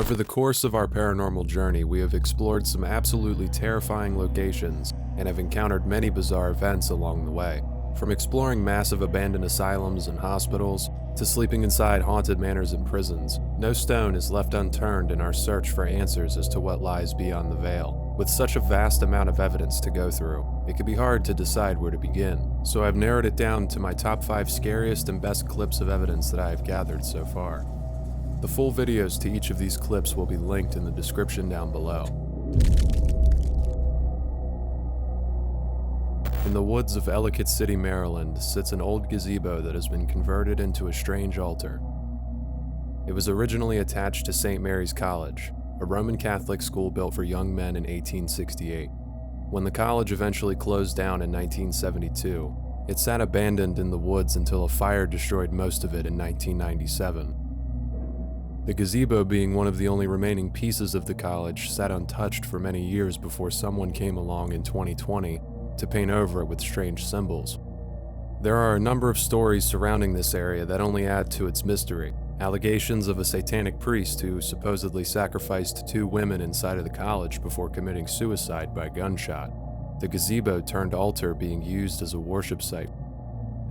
Over the course of our paranormal journey, we have explored some absolutely terrifying locations and have encountered many bizarre events along the way. From exploring massive abandoned asylums and hospitals, to sleeping inside haunted manors and prisons, no stone is left unturned in our search for answers as to what lies beyond the veil. With such a vast amount of evidence to go through, it can be hard to decide where to begin. So I've narrowed it down to my top 5 scariest and best clips of evidence that I have gathered so far. The full videos to each of these clips will be linked in the description down below. In the woods of Ellicott City, Maryland, sits an old gazebo that has been converted into a strange altar. It was originally attached to St. Mary's College, a Roman Catholic school built for young men in 1868. When the college eventually closed down in 1972, it sat abandoned in the woods until a fire destroyed most of it in 1997. The gazebo, being one of the only remaining pieces of the college, sat untouched for many years before someone came along in 2020 to paint over it with strange symbols. There are a number of stories surrounding this area that only add to its mystery. Allegations of a satanic priest who supposedly sacrificed 2 women inside of the college before committing suicide by gunshot. The gazebo turned altar being used as a worship site.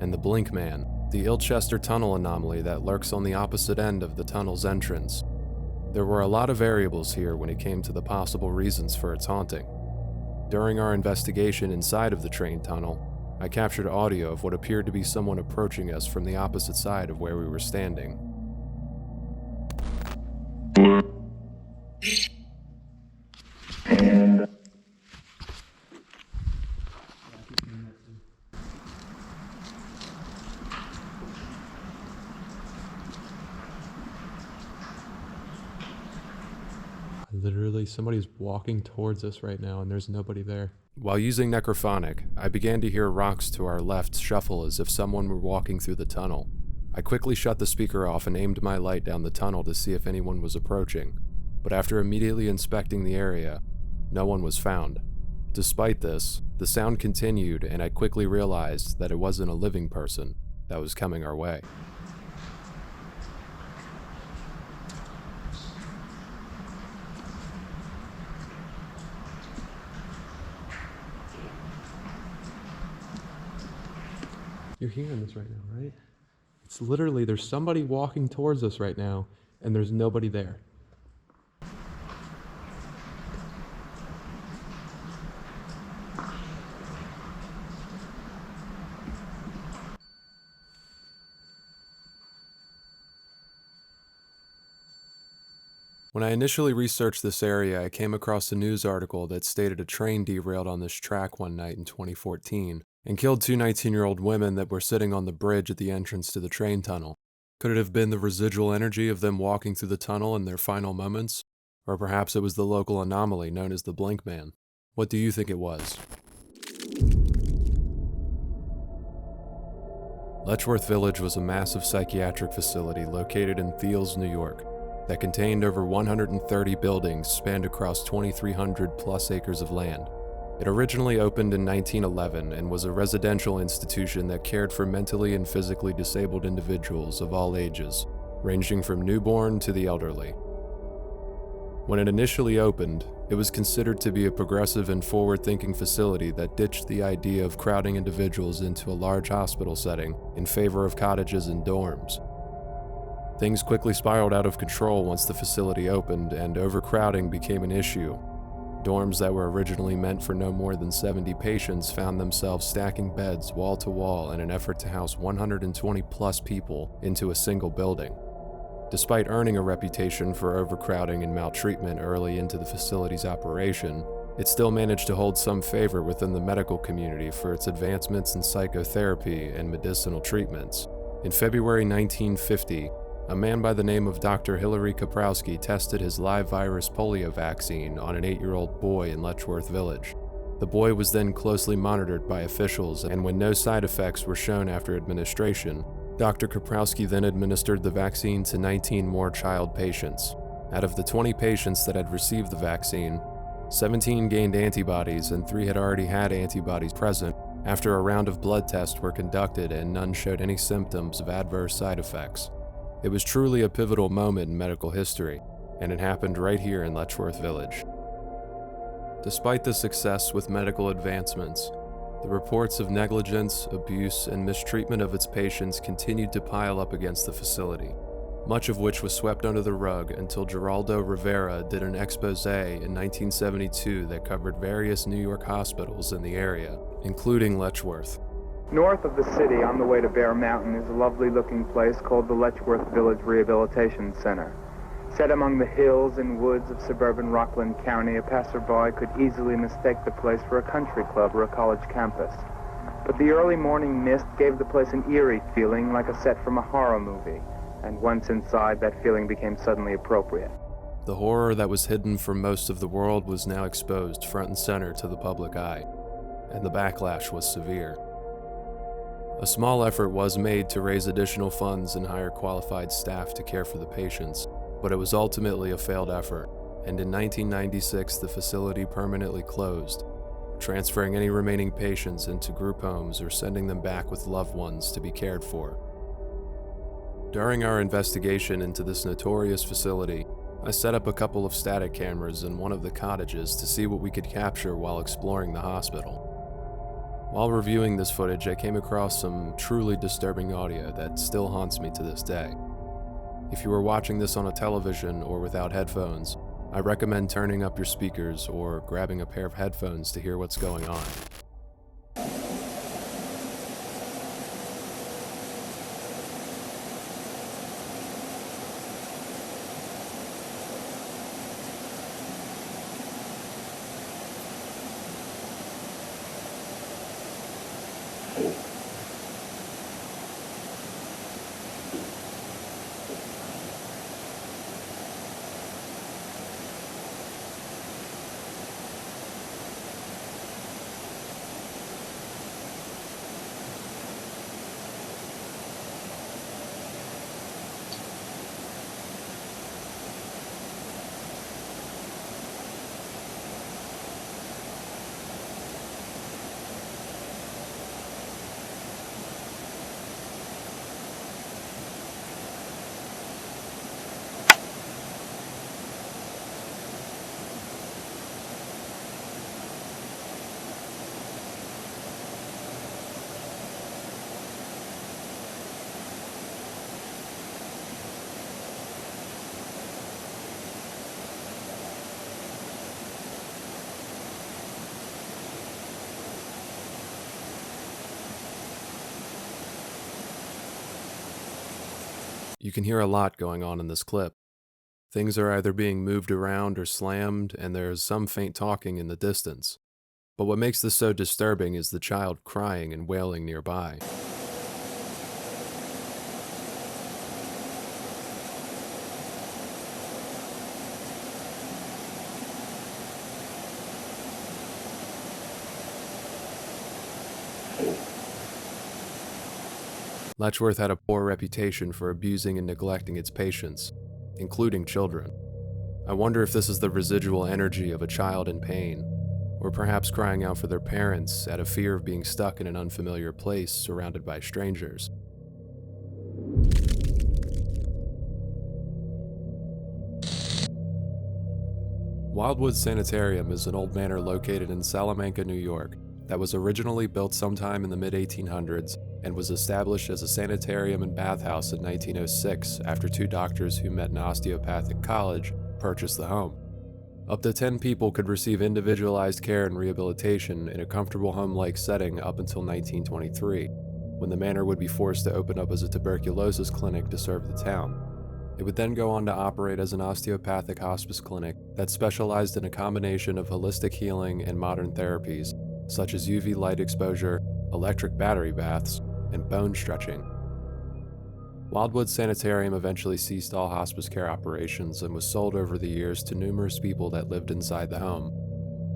And the Blink Man, the Ilchester Tunnel anomaly that lurks on the opposite end of the tunnel's entrance. There were a lot of variables here when it came to the possible reasons for its haunting. During our investigation inside of the train tunnel, I captured audio of what appeared to be someone approaching us from the opposite side of where we were standing. Literally, somebody's walking towards us right now and there's nobody there. While using necrophonic, I began to hear rocks to our left shuffle as if someone were walking through the tunnel. I quickly shut the speaker off and aimed my light down the tunnel to see if anyone was approaching, but after immediately inspecting the area, no one was found. Despite this, the sound continued and I quickly realized that it wasn't a living person that was coming our way. You're hearing this right now, right? It's literally, there's somebody walking towards us right now, and there's nobody there. When I initially researched this area, I came across a news article that stated a train derailed on this track one night in 2014 and killed 2 19-year-old women that were sitting on the bridge at the entrance to the train tunnel. Could it have been the residual energy of them walking through the tunnel in their final moments? Or perhaps it was the local anomaly known as the Blink Man? What do you think it was? Letchworth Village was a massive psychiatric facility located in Thiels, New York, that contained over 130 buildings spanned across 2,300 plus acres of land. It originally opened in 1911 and was a residential institution that cared for mentally and physically disabled individuals of all ages, ranging from newborn to the elderly. When it initially opened, it was considered to be a progressive and forward-thinking facility that ditched the idea of crowding individuals into a large hospital setting in favor of cottages and dorms. Things quickly spiraled out of control once the facility opened and overcrowding became an issue. Dorms that were originally meant for no more than 70 patients found themselves stacking beds wall to wall in an effort to house 120 plus people into a single building. Despite earning a reputation for overcrowding and maltreatment early into the facility's operation, it still managed to hold some favor within the medical community for its advancements in psychotherapy and medicinal treatments. In February 1950, a man by the name of Dr. Hilary Kaprowski tested his live virus polio vaccine on an 8-year-old boy in Letchworth Village. The boy was then closely monitored by officials, and when no side effects were shown after administration, Dr. Kaprowski then administered the vaccine to 19 more child patients. Out of the 20 patients that had received the vaccine, 17 gained antibodies and 3 had already had antibodies present after a round of blood tests were conducted and none showed any symptoms of adverse side effects. It was truly a pivotal moment in medical history, and it happened right here in Letchworth Village. Despite the success with medical advancements, the reports of negligence, abuse, and mistreatment of its patients continued to pile up against the facility, much of which was swept under the rug until Geraldo Rivera did an expose in 1972 that covered various New York hospitals in the area, including Letchworth. North of the city, on the way to Bear Mountain, is a lovely-looking place called the Letchworth Village Rehabilitation Center. Set among the hills and woods of suburban Rockland County, a passerby could easily mistake the place for a country club or a college campus. But the early morning mist gave the place an eerie feeling, like a set from a horror movie, and once inside, that feeling became suddenly appropriate. The horror that was hidden from most of the world was now exposed front and center to the public eye, and the backlash was severe. A small effort was made to raise additional funds and hire qualified staff to care for the patients, but it was ultimately a failed effort, and in 1996 the facility permanently closed, transferring any remaining patients into group homes or sending them back with loved ones to be cared for. During our investigation into this notorious facility, I set up a couple of static cameras in one of the cottages to see what we could capture while exploring the hospital. While reviewing this footage, I came across some truly disturbing audio that still haunts me to this day. If you are watching this on a television or without headphones, I recommend turning up your speakers or grabbing a pair of headphones to hear what's going on. You can hear a lot going on in this clip. Things are either being moved around or slammed, and there is some faint talking in the distance. But what makes this so disturbing is the child crying and wailing nearby. Letchworth had a poor reputation for abusing and neglecting its patients, including children. I wonder if this is the residual energy of a child in pain, or perhaps crying out for their parents out of fear of being stuck in an unfamiliar place surrounded by strangers. Wildwood Sanatarium is an old manor located in Salamanca, New York, that was originally built sometime in the mid-1800s and was established as a sanitarium and bathhouse in 1906 after two doctors who met in osteopathic college purchased the home. Up to 10 people could receive individualized care and rehabilitation in a comfortable home-like setting up until 1923, when the manor would be forced to open up as a tuberculosis clinic to serve the town. It would then go on to operate as an osteopathic hospice clinic that specialized in a combination of holistic healing and modern therapies, such as UV light exposure, electric battery baths, and bone stretching. Wildwood Sanitarium eventually ceased all hospice care operations and was sold over the years to numerous people that lived inside the home.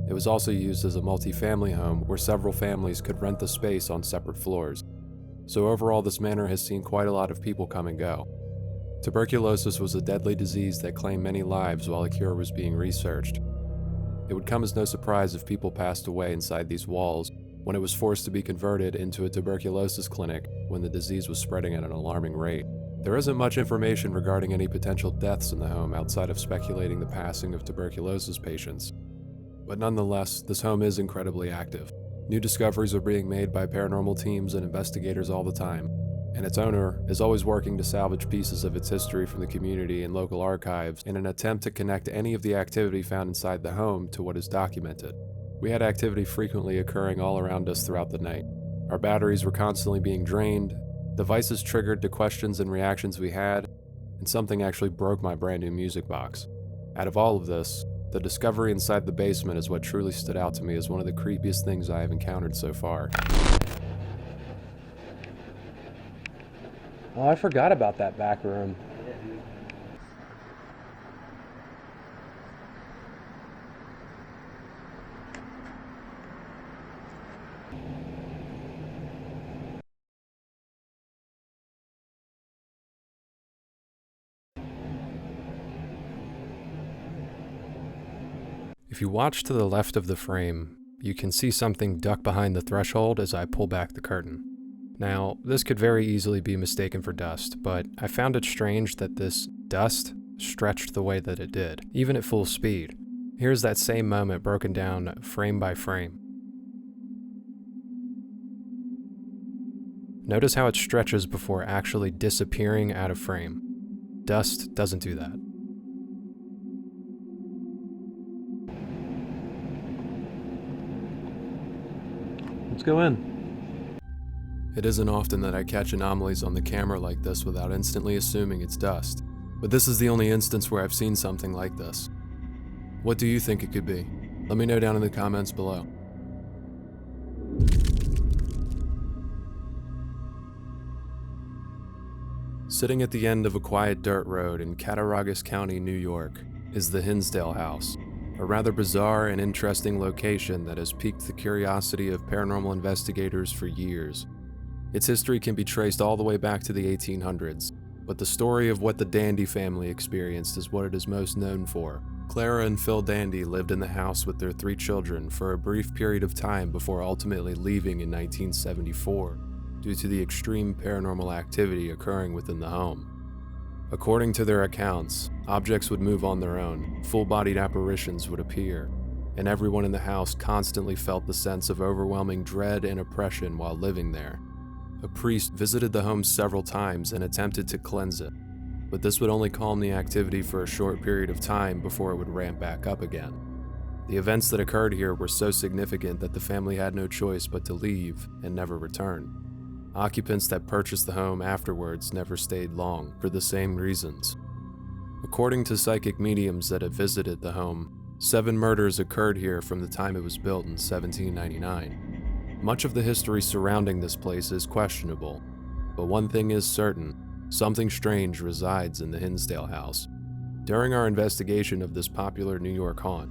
It was also used as a multi-family home where several families could rent the space on separate floors. So overall, this manor has seen quite a lot of people come and go. Tuberculosis was a deadly disease that claimed many lives while a cure was being researched. It would come as no surprise if people passed away inside these walls when it was forced to be converted into a tuberculosis clinic when the disease was spreading at an alarming rate. There isn't much information regarding any potential deaths in the home outside of speculating the passing of tuberculosis patients. But nonetheless, this home is incredibly active. New discoveries are being made by paranormal teams and investigators all the time, and its owner is always working to salvage pieces of its history from the community and local archives in an attempt to connect any of the activity found inside the home to what is documented. We had activity frequently occurring all around us throughout the night. Our batteries were constantly being drained, devices triggered to questions and reactions we had, and something actually broke my brand new music box. Out of all of this, the discovery inside the basement is what truly stood out to me as one of the creepiest things I have encountered so far. Oh, I forgot about that back room. If you watch to the left of the frame, you can see something duck behind the threshold as I pull back the curtain. Now, this could very easily be mistaken for dust, but I found it strange that this dust stretched the way that it did, even at full speed. Here's that same moment broken down frame by frame. Notice how it stretches before actually disappearing out of frame. Dust doesn't do that. Let's go in. It isn't often that I catch anomalies on the camera like this without instantly assuming it's dust, but this is the only instance where I've seen something like this. What do you think it could be? Let me know down in the comments below. Sitting at the end of a quiet dirt road in Cattaraugus County, New York, is the Hinsdale house, a rather bizarre and interesting location that has piqued the curiosity of paranormal investigators for years. Its history can be traced all the way back to the 1800s, but the story of what the Dandy family experienced is what it is most known for. Clara and Phil Dandy lived in the house with their 3 children for a brief period of time before ultimately leaving in 1974, due to the extreme paranormal activity occurring within the home. According to their accounts, objects would move on their own, full-bodied apparitions would appear, and everyone in the house constantly felt the sense of overwhelming dread and oppression while living there. A priest visited the home several times and attempted to cleanse it, but this would only calm the activity for a short period of time before it would ramp back up again. The events that occurred here were so significant that the family had no choice but to leave and never return. Occupants that purchased the home afterwards never stayed long for the same reasons. According to psychic mediums that have visited the home, 7 murders occurred here from the time it was built in 1799. Much of the history surrounding this place is questionable, but one thing is certain: something strange resides in the Hinsdale house. During our investigation of this popular New York haunt,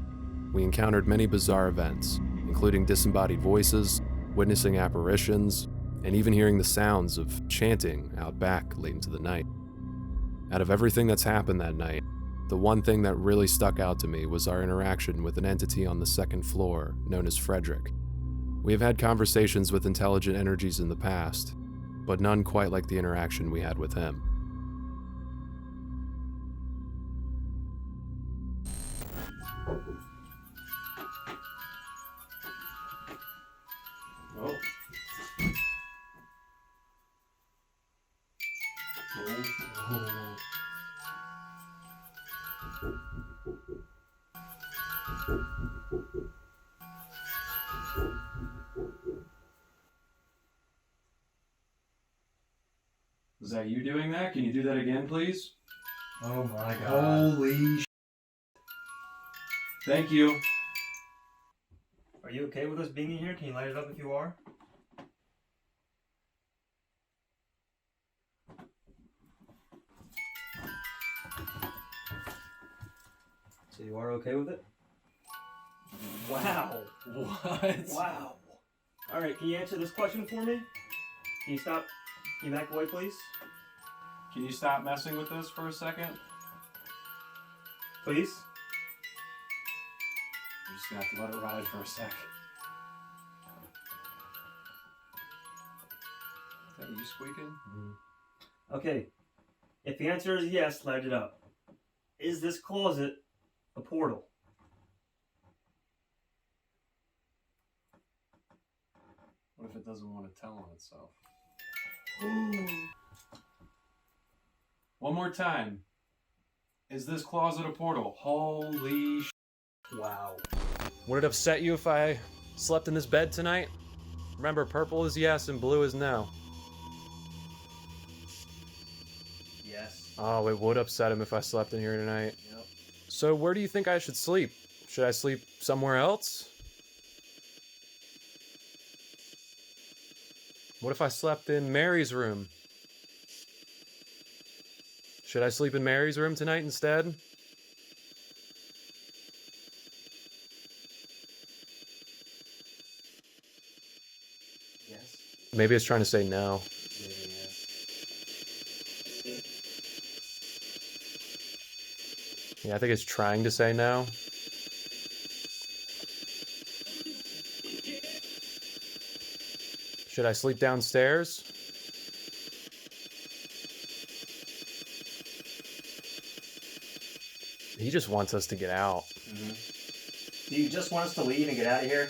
we encountered many bizarre events, including disembodied voices, witnessing apparitions, and even hearing the sounds of chanting out back late into the night. Out of everything that's happened that night, the one thing that really stuck out to me was our interaction with an entity on the 2nd floor known as Frederick. We have had conversations with intelligent energies in the past, but none quite like the interaction we had with him. Oh. Is that you doing that? Can you do that again, please? Oh my god. Holy sh**. Thank you. Are you okay with us being in here? Can you light it up if you are? So you are okay with it? Wow. What? Wow. Alright, can you answer this question for me? Can you stop? Can you back away, please? Can you stop messing with this for a second? Please? I'm just gonna have to let it ride for a sec. Is that you squeaking? Okay. If the answer is yes, light it up. Is this closet a portal? What if it doesn't want to tell on itself? One more time. Is this closet a portal? Holy sh**. Wow. Would it upset you if I slept in this bed tonight? Remember, purple is yes and blue is no. Yes. Oh, it would upset him if I slept in here tonight. Yep. So where do you think I should sleep? Should I sleep somewhere else? What if I slept in Mary's room? Should I sleep in Mary's room tonight instead? Yes. Maybe it's trying to say no. Maybe yes. Yeah, I think it's trying to say no. Should I sleep downstairs? He just wants us to get out. Mm-hmm. Do you just want us to leave and get out of here?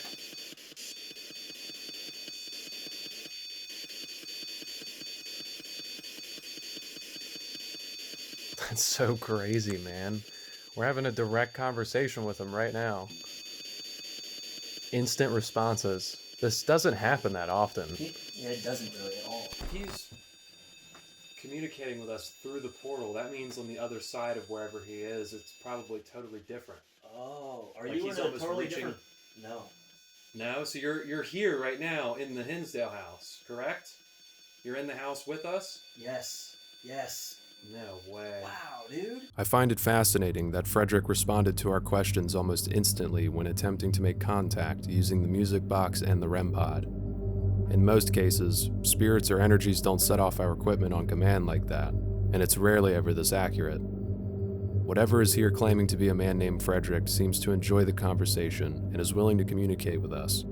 That's so crazy, man. We're having a direct conversation with him right now. Instant responses. This doesn't happen that often. Yeah, it doesn't really at all. He's communicating with us through the portal. That means on the other side of wherever he is, it's probably totally different. Oh, are Like you he's in a almost totally reaching- different? No. No, so you're here right now in the Hinsdale house, correct? You're in the house with us? Yes. Yes. No way. Wow, dude. I find it fascinating that Frederick responded to our questions almost instantly when attempting to make contact using the music box and the REM pod. In most cases, spirits or energies don't set off our equipment on command like that, and it's rarely ever this accurate. Whatever is here claiming to be a man named Frederick seems to enjoy the conversation and is willing to communicate with us,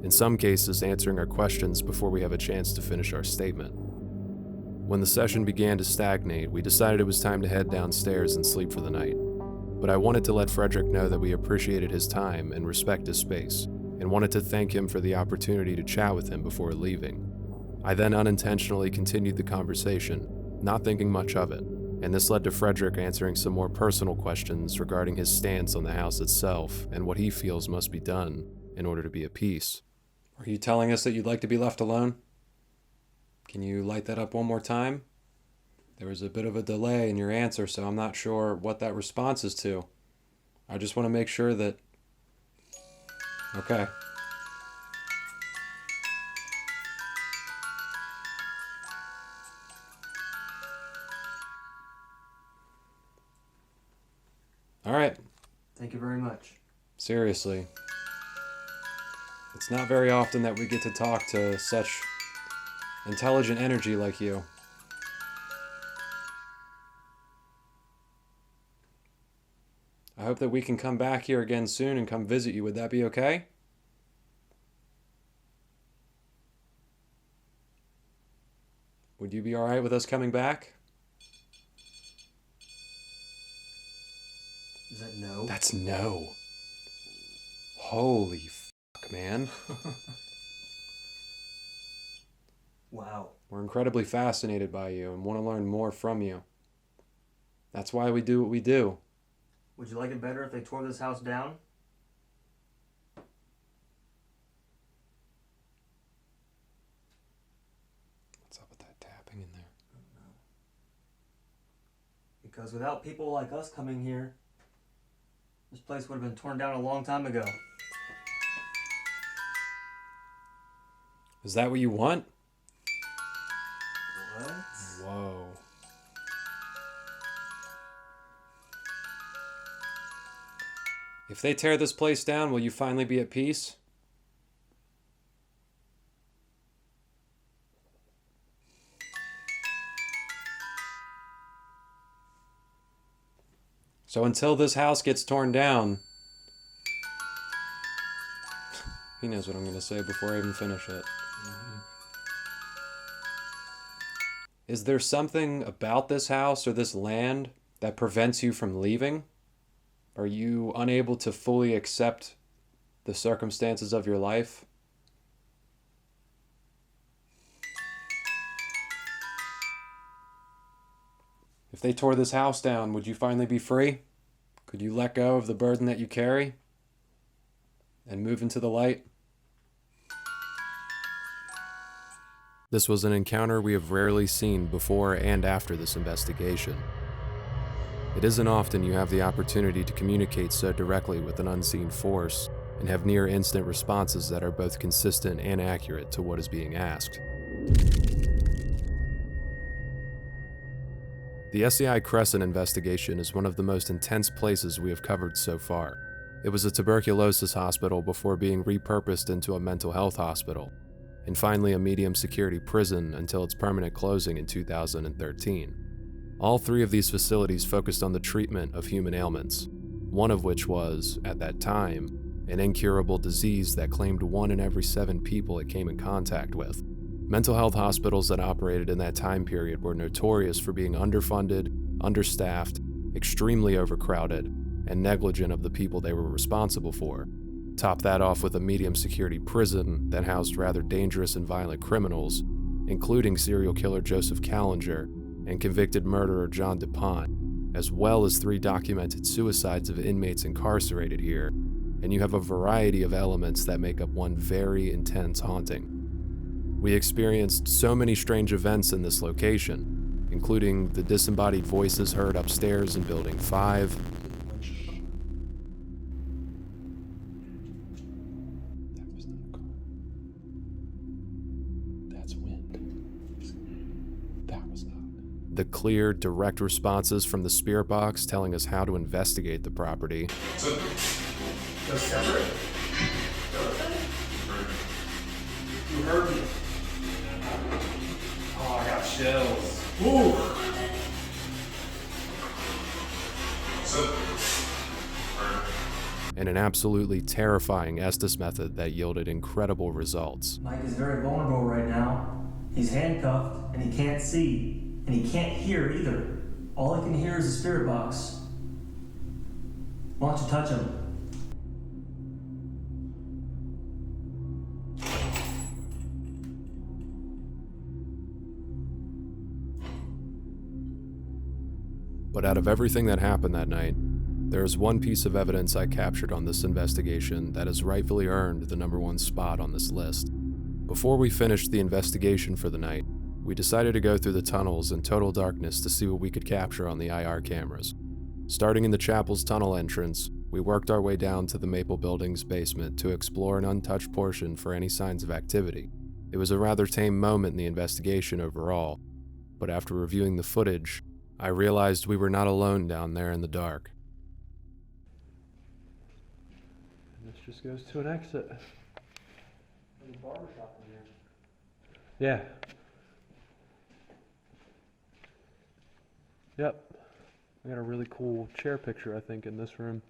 in some cases answering our questions before we have a chance to finish our statement. When the session began to stagnate, we decided it was time to head downstairs and sleep for the night. But I wanted to let Frederick know that we appreciated his time and respect his space, and wanted to thank him for the opportunity to chat with him before leaving. I then unintentionally continued the conversation, not thinking much of it, and this led to Frederick answering some more personal questions regarding his stance on the house itself and what he feels must be done in order to be at peace. Are you telling us that you'd like to be left alone? Can you light that up one more time? There was a bit of a delay in your answer, so I'm not sure what that response is to. I just want to make sure that... Okay. All right. Thank you very much. Seriously. It's not very often that we get to talk to such intelligent energy like you. I hope that we can come back here again soon and come visit you. Would that be okay? Would you be all right with us coming back? Is that no? That's no. Holy fuck, man. Wow. We're incredibly fascinated by you and want to learn more from you. That's why we do what we do. Would you like it better if they tore this house down? What's up with that tapping in there? Because without people like us coming here, this place would have been torn down a long time ago. Is that what you want? What? Whoa. If they tear this place down, will you finally be at peace? So until this house gets torn down... He knows what I'm going to say before I even finish it. Is there something about this house or this land that prevents you from leaving? Are you unable to fully accept the circumstances of your life? If they tore this house down, would you finally be free? Could you let go of the burden that you carry and move into the light? This was an encounter we have rarely seen before and after this investigation. It isn't often you have the opportunity to communicate so directly with an unseen force and have near instant responses that are both consistent and accurate to what is being asked. The SCI Cresson investigation is one of the most intense places we have covered so far. It was a tuberculosis hospital before being repurposed into a mental health hospital, and finally a medium security prison until its permanent closing in 2013. All three of these facilities focused on the treatment of human ailments, one of which was, at that time, an incurable disease that claimed 1 in every 7 people it came in contact with. Mental health hospitals that operated in that time period were notorious for being underfunded, understaffed, extremely overcrowded, and negligent of the people they were responsible for. Top that off with a medium security prison that housed rather dangerous and violent criminals, including serial killer Joseph Callinger and convicted murderer John DuPont, as well as 3 documented suicides of inmates incarcerated here, and you have a variety of elements that make up one very intense haunting. We experienced so many strange events in this location, including the disembodied voices heard upstairs in Building 5, the clear, direct responses from the spirit box telling us how to investigate the property. So, go separate? You heard me. Oh, I got chills. Ooh! And an absolutely terrifying Estes method that yielded incredible results. Mike is very vulnerable right now. He's handcuffed, and he can't see. And he can't hear either. All he can hear is the spirit box. Why don't you touch him? But out of everything that happened that night, there is one piece of evidence I captured on this investigation that has rightfully earned the #1 spot on this list. Before we finished the investigation for the night, we decided to go through the tunnels in total darkness to see what we could capture on the IR cameras. Starting in the chapel's tunnel entrance, we worked our way down to the Maple Building's basement to explore an untouched portion for any signs of activity. It was a rather tame moment in the investigation overall, but after reviewing the footage, I realized we were not alone down there in the dark. And this just goes to an exit. There's a barbershop in here. Yeah. Yep. I got a really cool chair picture, I think, in this room.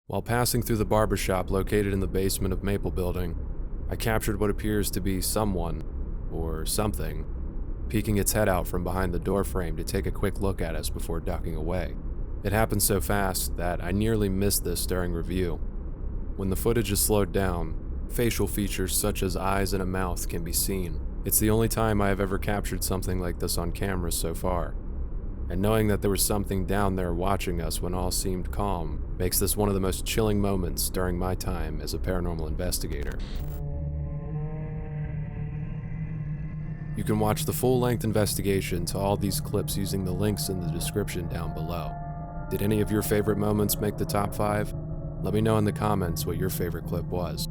While passing through the barbershop located in the basement of Maple Building, I captured what appears to be someone, or something, peeking its head out from behind the doorframe to take a quick look at us before ducking away. It happened so fast that I nearly missed this during review. When the footage is slowed down, facial features such as eyes and a mouth can be seen. It's the only time I have ever captured something like this on camera so far. And knowing that there was something down there watching us when all seemed calm makes this one of the most chilling moments during my time as a paranormal investigator. You can watch the full-length investigation to all these clips using the links in the description down below. Did any of your favorite moments make the top 5? Let me know in the comments what your favorite clip was.